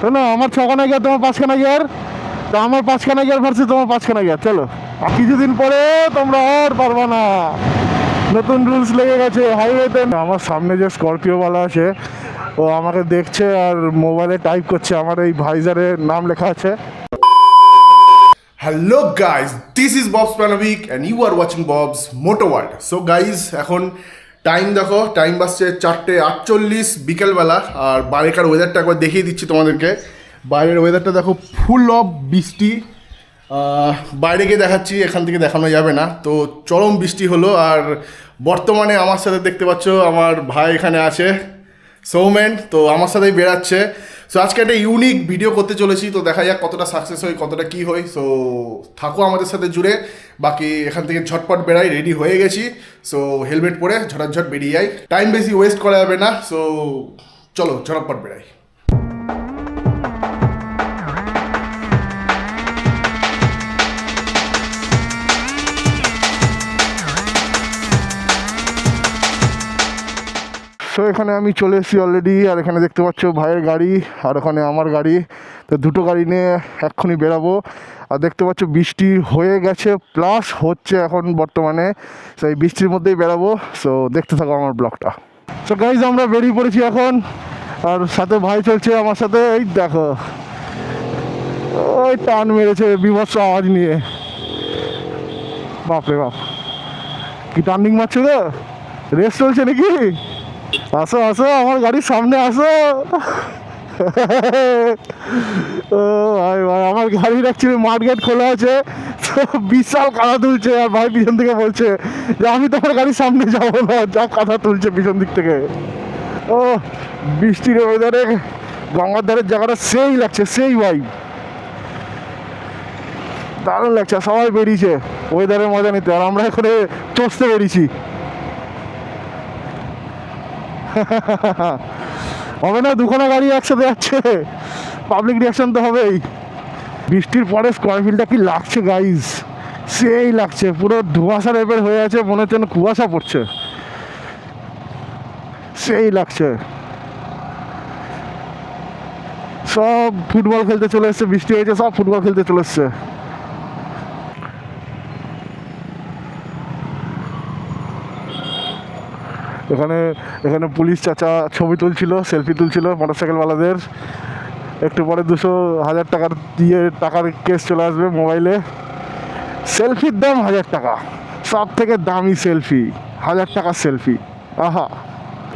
শোনো, আমার 6খানা গিয়ার, তোমার 5খানা গিয়ার, তো আমার 5খানা গিয়ার ভার্সেস তোমার 5খানা গিয়ার। চলো, আর কিছুদিন পরে তোমরা আর পারবা না, নতুন রুলস লেগে গেছে হাইওয়েতে। আমার সামনে যে স্করপিওওয়ালা আছে, ও আমাকে দেখছে আর মোবাইলে টাইপ করছে, আমার এই ভাইজারে নাম লেখা আছে। Hello guys, this is Bob's Panovik and you are watching Bob's Motor World. So guys, এখন টাইম দেখো, টাইম বাজছে 4:48 বিকেলবেলা। আর বাইরেকার ওয়েদারটা একবার দেখিয়ে দিচ্ছি তোমাদেরকে। বাইরের ওয়েদারটা দেখো, ফুল অফ বৃষ্টি। বাইরে গিয়ে দেখাচ্ছি, এখান থেকে দেখানো যাবে না। তো চরম বৃষ্টি হলো। আর বর্তমানে আমার সাথে দেখতে পাচ্ছ আমার ভাই এখানে আছে, সৌমেন, তো আমার সাথেই বেড়াচ্ছে। সো আজকে একটা ইউনিক ভিডিও করতে চলেছি, তো দেখা যাক কতটা সাকসেস হয়, কতটা কী হয়। সো থাকো আমাদের সাথে জুড়ে। বাকি এখান থেকে ঝটপট বেড়াই, রেডি হয়ে গেছি। সো হেলমেট পরে ঝটাঝট বেরিয়ে যাই, টাইম বেশি ওয়েস্ট করা যাবে না। সো চলো ঝটপট বেড়াই। সো এখানে আমি চলে এসেছি অলরেডি, আর এখানে দেখতে পাচ্ছ ভাইয়ের গাড়ি, আর ওখানে আমার গাড়ি। তো দুটো গাড়ি নিয়ে এক্ষুনি বেরাবো। আর দেখতে পাচ্ছ বৃষ্টি হয়ে গেছে, প্লাস হচ্ছে এখন বর্তমানে। সো এই বৃষ্টির মধ্যেই বেরাবো। সো দেখতে থাকো আমার ব্লগটা। সো গাইজ, আমরা বেরিয়ে পড়েছি এখন, আর সাথে ভাই চলছে আমার সাথে। এই দেখো, ওই টান মেরেছে বিভৎস আওয়াজ নিয়ে। বাপরে বাপ, কি টার্নিং মারছে তো, রেস চলছে নাকি? আসো আসো, আমার গাড়ির সামনে আসো। ও ভাই ভাই, আমার গাড়ির অ্যাকচুয়ালি মাড গেট খোলা আছে, তো বিশাল কাদা তুলছে। আর ভাই পিছন থেকে বলছে যে আমি তোমার গাড়ির সামনে যাবো না, যা কাদা তুলছে পিছন দিক থেকে। ও বৃষ্টির ওয়েদারে গঙ্গার ধারের জায়গাটা সেই লাগছে, সেই ভাই দারুণ লাগছে। সবাই বেরিয়েছে ওয়েদারের মজা নিতে, আর আমরা এখানে চষতে বেরিয়েছি। হবে না, দুখানা গাড়ি একসাথে যাচ্ছে, পাবলিক রিয়াকশন তো হবেই। বৃষ্টির পরে স্কয়ারফিল্ডটা কি লাগছে গাইজ, সেই লাগছে। পুরো ধোঁয়াশা টাইপের হয়ে আছে, মনে হচ্ছে কুয়াশা পড়ছে, সেই লাগছে। সব ফুটবল খেলতে চলে এসছে, বৃষ্টি হয়েছে, সব ফুটবল খেলতে চলে এসছে। এখানে এখানে পুলিশ চাচা ছবি তুলছিল, সেলফি তুলছিল মোটরসাইকেলওয়ালাদের। একটু পরে 200,000 টাকার দিয়ে টাকার কেস চলে আসবে মোবাইলে। সেলফির দাম 1000 টাকা, সব থেকে দামি সেলফি 1000 টাকার সেলফি। আহা।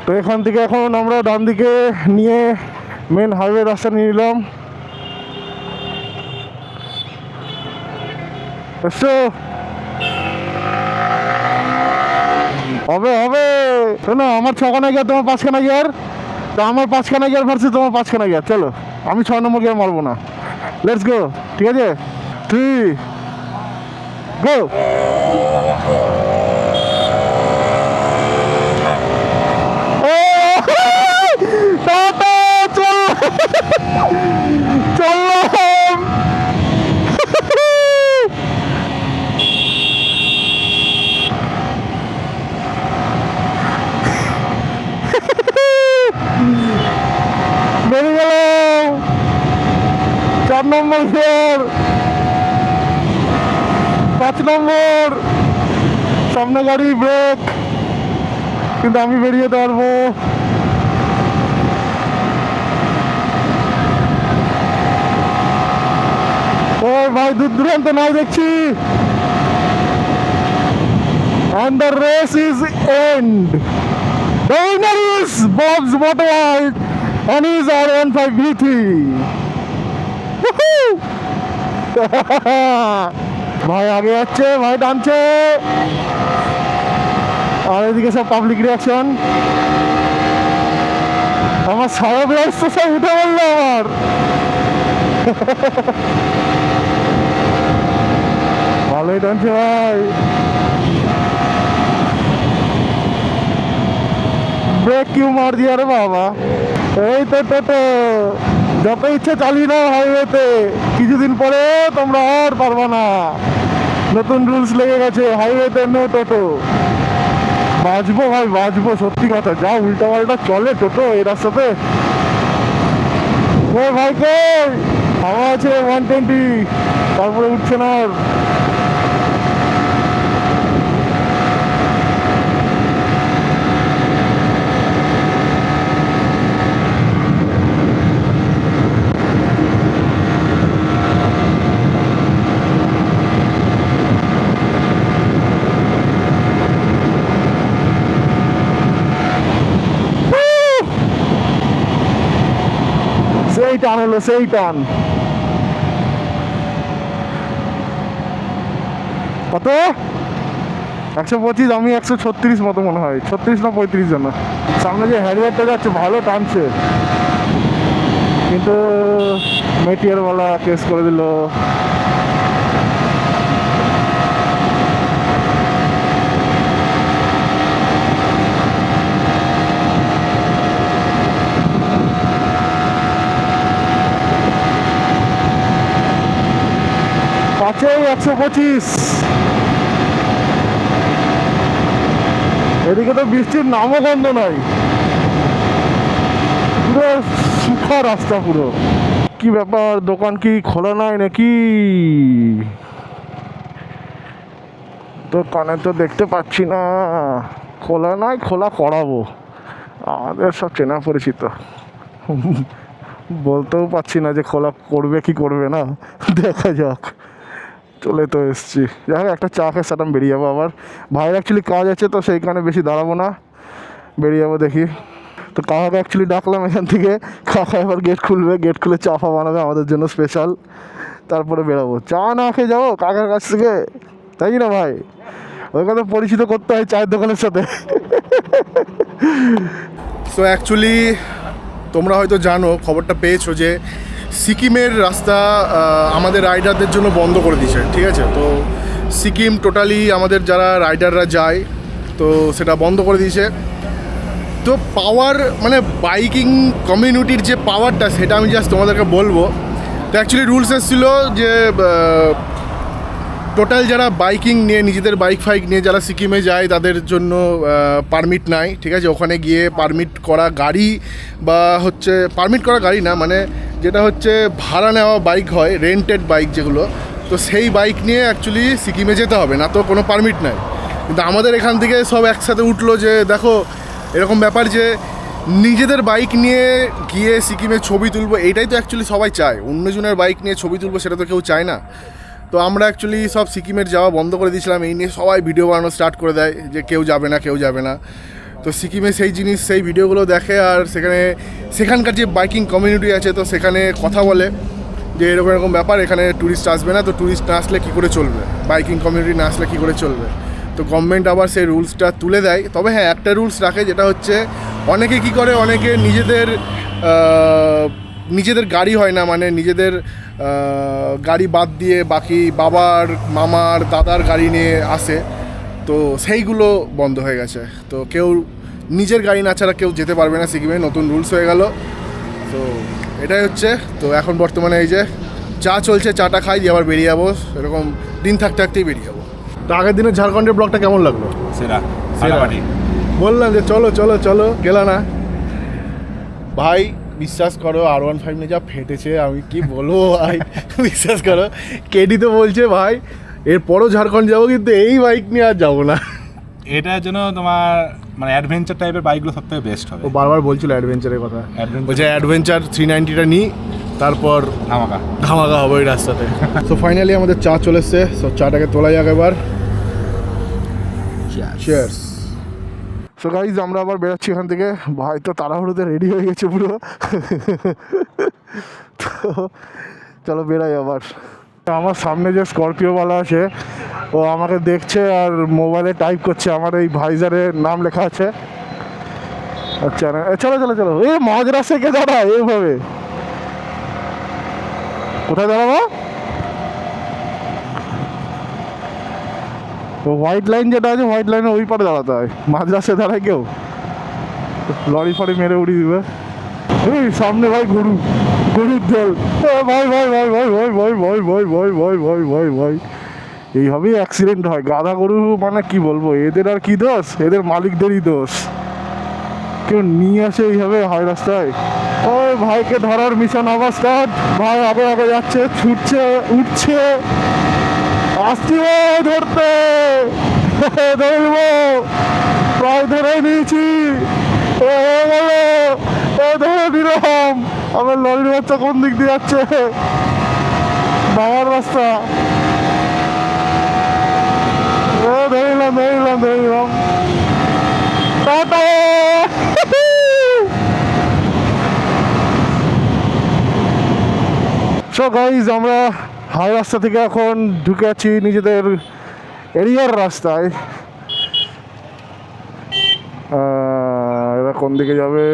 তো এখান থেকে এখন আমরা ডান দিকে নিয়ে মেন হাইওয়ে রাস্তা নিয়ে নিলাম। এসো, হবে হবে। শোনো, আমার 6খানা গিয়ার, তোমার 5খানা গিয়ার, তো আমার 5খানা গিয়ার ভার্সেস তোমার 5খানা গিয়ার। চলো, আমি 6 নম্বর গিয়ার মারবো না। লেটস গো, ঠিক আছে, 3 গো। চললাম। বেরিয়ে গেলাম 4 নম্বর গিয়ার, 5 নম্বর। সামনে গাড়ি, ব্রেক, কিন্তু আমি বেরিয়ে যেতে পারবো। ও ভাই, দূর দূরান্ত নাই দেখছি। And the race is end. The winner is Bob's Motor World and his R15 V3. Woohoo! ভাই আগে যাচ্ছে, ভাই টানছে, আর এদিকে সব পাবলিক রিয়াকশন। আমার সারা ব্লাউজ তো সব উঠে বললো আমার। ভালোই টানছে ভাই। ব্রেক কিউ মার দিয়া রে বাবা। এই তো টোটো, যত ইচ্ছে চালিয়ে নাও হাইওয়েতে, কিছুদিন পরে তোমরা আর পারবা না, নতুন রুলস লেগে গেছে হাইওয়েতে, নো টোটো। বাঁচবো ভাই, বাঁচবো, সত্যি কথা। যা উল্টা পাল্টা চলে টোটো এই রাস্তাতে। ওই ভাই কই হাওয়া আছে 120, তারপরে উঠছে না আর। সেই টান হলো, সেই টান। কত 125, আমি 136 মতো মনে হয়, 36 না 35 জন। সামনে যে হ্যারিয়ারটা যাচ্ছে ভালো টানছে, কিন্তু মেটিয়ারওয়ালা কেস করে দিল। পাঁচে 125। এদিকে তো বৃষ্টির নামও গন্ধ নাই, পুরো সুখা রাস্তা পুরো। কি ব্যাপার, দোকান কি খোলা নাই নাকি? দোকানে তো দেখতে পাচ্ছি না, খোলা নাই, খোলা করাবো। আমাদের সব চেনা পরিচিত, বলতেও পারছি না যে খোলা করবে কি করবে না, দেখা যাক। চলে তো এসছি, যাই হোক একটা চা খেয়ে সেটাম বেরিয়ে যাবো। আবার ভাইয়ের অ্যাকচুয়ালি কাজ আছে, তো সেইখানে বেশি দাঁড়াবো না, বেরিয়ে যাবো দেখি। তো কাকাকে অ্যাকচুয়ালি ডাকলাম এখান থেকে, কাকা এবার গেট খুলবে, গেট খুলে চা ফা বানাবে আমাদের জন্য স্পেশাল, তারপরে বেরোবো। চা না খেয়ে যাবো কাকার কাছ থেকে, তাই কি না ভাই? ওইখানে পরিচিত করতে হয় চায়ের দোকানের সাথে। সো অ্যাকচুয়ালি তোমরা হয়তো জানো, খবরটা পেয়েছো যে সিকিমের রাস্তা আমাদের রাইডারদের জন্য বন্ধ করে দিয়েছে, ঠিক আছে? তো সিকিম টোটালি আমাদের যারা রাইডাররা যায়, তো সেটা বন্ধ করে দিয়েছে। তো পাওয়ার মানে বাইকিং কমিউনিটির যে পাওয়ারটা, সেটা আমি জাস্ট তোমাদেরকে বলবো। তো অ্যাকচুয়ালি রুলস এসেছিলো যে টোটাল যারা বাইকিং নিয়ে, নিজেদের বাইক ফাইক নিয়ে যারা সিকিমে যায়, তাদের জন্য পারমিট নাই, ঠিক আছে? ওখানে গিয়ে পারমিট করা গাড়ি বা হচ্ছে পারমিট করা গাড়ি না, মানে যেটা হচ্ছে ভাড়া নেওয়া বাইক হয়, রেন্টেড বাইক যেগুলো, তো সেই বাইক নিয়ে অ্যাকচুয়ালি সিকিমে যেতে হবে, না তো কোনো পারমিট নাই। কিন্তু আমাদের এখান থেকে সব একসাথে উঠলো যে দেখো এরকম ব্যাপার যে নিজেদের বাইক নিয়ে গিয়ে সিকিমে ছবি তুলবো, এইটাই তো অ্যাকচুয়ালি সবাই চায়। অন্যজনের বাইক নিয়ে ছবি তুলবো সেটা তো কেউ চায় না। তো আমরা অ্যাকচুয়ালি সব সিকিমের যাওয়া বন্ধ করে দিয়েছিলাম, এই নিয়ে সবাই ভিডিও বানানো স্টার্ট করে দেয় যে কেউ যাবে না, কেউ যাবে না। তো সিকিমে সেই জিনিস, সেই ভিডিওগুলো দেখে, আর সেখানকার যে বাইকিং কমিউনিটি আছে, তো সেখানে কথা বলে যে এরকম এরকম ব্যাপার, এখানে ট্যুরিস্ট আসবে না, তো ট্যুরিস্ট না আসলে কী করে চলবে, বাইকিং কমিউনিটি না আসলে কী করে চলবে। তো গভর্নমেন্ট আবার সেই রুলসটা তুলে দেয়। তবে হ্যাঁ, একটা রুলস রাখে, যেটা হচ্ছে অনেকে কী করে, অনেকে নিজেদের গাড়ি হয় না, মানে নিজেদের গাড়ি বাদ দিয়ে বাকি বাবার, মামার, দাদার গাড়ি নিয়ে আসে, তো সেইগুলো বন্ধ হয়ে গেছে। তো কেউ নিজের গাড়ি না ছাড়া কেউ যেতে পারবে না সিকিমে, নতুন রুলস হয়ে গেল। তো এটাই হচ্ছে। তো এখন বর্তমানে এই যে চা চলছে, চাটা খাই দিয়ে আবার বেরিয়ে যাবো, এরকম দিন থাকতে থাকতেই বেরিয়ে যাবো। তো আগের দিনের ঝাড়খণ্ডের ব্লগটা কেমন লাগলো? সেরা বললাম যে চলো চলো চলো, গেল না ভাই। বিশ্বাস করো R15 নিয়ে যা ফেটেছে, আমি কি বলবো ভাই, বিশ্বাস করো। কেডি তো বলছে ভাই এরপরও ঝাড়খণ্ড যাবো, কিন্তু এই বাইক নিয়ে আর যাবো না। এটার জন্য তোমার মানে অ্যাডভেঞ্চার টাইপের বাইকগুলো সব থেকে বেস্ট হবে। ও বারবার বলছিল অ্যাডভেঞ্চারের কথা, Adventure। বলছে অ্যাডভেঞ্চার 390টা নিই, তারপর ধামাকা হবে ওই রাস্তাতে। সো ফাইনালি আমাদের চা চলে এসছে, সো চাটাকে তোলা যাক এবার। চিয়ার্স। সো গাইজ আমরা আবার বেরোচ্ছি এখান থেকে। ভাই তো তাড়াহুড়োতে রেডি হয়ে গেছে পুরো। তো চলো বেরাই আবার। আমার সামনে যে স্করপিওওয়ালা আছে, ও আমাকে দেখছে আর মোবাইলে টাইপ করছে, আমার এই ভাইজারের নাম লেখা আছে। আচ্ছা না, চলো চলো চলো, এই মাঝ রাস্তায় কে দাঁড়ায় এইভাবে? কোথায় দাঁড়াবো? তো হোয়াইট লাইন যেটা আছে, হোয়াইট লাইনে ওই পারে দাঁড়াতে হয়, মাঝ রাস্তায় দাঁড়ায় কেউ? লরি ফরি মেরে উড়িয়ে দিবে। এই সামনে ভাই গরুর দল, ভাই ভাই ভাই ভাই ভাই ভাই ভাই ভাই ভাই ভাই ভাই ভাই ভাই, এইভাবেই অ্যাক্সিডেন্ট হয়। গাধা গরু মানে কি বলবো, এদের আর কি দোষ, এদের মালিকদেরই দোষ। কেউ নিয়ে আসে এইভাবে হাই রাস্তায়। ওই ভাইকে ধরার মিশন আবার স্টার্ট। ভাই আগে আগে যাচ্ছে, ছুটছে, উঠছে, আসছি ধরতে, ধরবো, প্রায় ধরে নিয়েছি, ধরে নিলাম। আমার লরির বাচ্চা কোন দিক দিয়ে যাচ্ছে, বাবার রাস্তা, ধরে নিলাম টাটা। সো গাইজ, আমরা হাই রাস্তা থেকে এখন ঢুকে আছি নিজেদের এরিয়ার রাস্তায়। এরা কোন দিকে যাবে?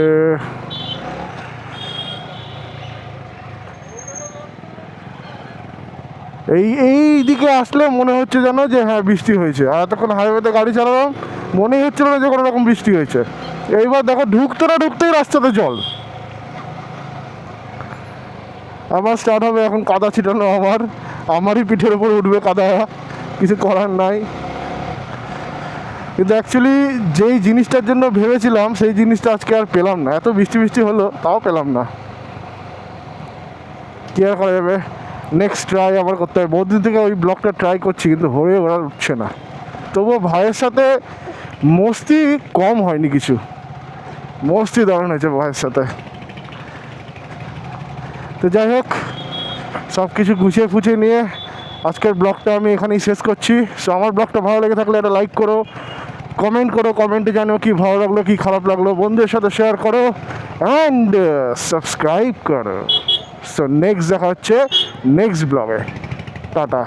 এই দিকে আসলে মনে হচ্ছে যেন যে হ্যাঁ বৃষ্টি হয়েছে, আর এতক্ষণ হাইওয়েতে গাড়ি চালালাম মনেই হচ্ছিল না যে কোনো রকম বৃষ্টি হয়েছে। এইবার দেখো ঢুকতে না ঢুকতেই রাস্তাতে জল। আবার স্টার্ট হবে এখন কাদা ছিটানো, আমারই পিঠের উপর উঠবে কাদা, কিছু করার নাই। কিন্তু অ্যাকচুয়ালি যেই জিনিসটার জন্য ভেবেছিলাম সেই জিনিসটা আজকে আর পেলাম না। এত বৃষ্টি বৃষ্টি হলো তাও পেলাম না, কি আর করা যাবে। নেক্সট ট্রাই আবার করতে হবে। বহুদিন থেকে ওই ব্লগটা ট্রাই করছি কিন্তু হয়ে ওরা উঠছে না। তবুও ভাইয়ের সাথে মস্তি কম হয়নি, কিছু মস্তি দারুণ হয়েছে ভাইয়ের সাথে। তো যাই হোক, সব কিছু গুছিয়ে ফুছিয়ে নিয়ে আজকের ব্লগটা আমি এখানেই শেষ করছি। সো আমার ব্লগটা ভালো লেগে থাকলে একটা লাইক করো, কমেন্ট করো, কমেন্টে জানো কি ভালো লাগলো কি খারাপ লাগলো, বন্ধুদের সাথে শেয়ার করো অ্যান্ড সাবস্ক্রাইব করো। সো নেক্সট দেখা হচ্ছে নেক্সট ব্লগে। টাটা।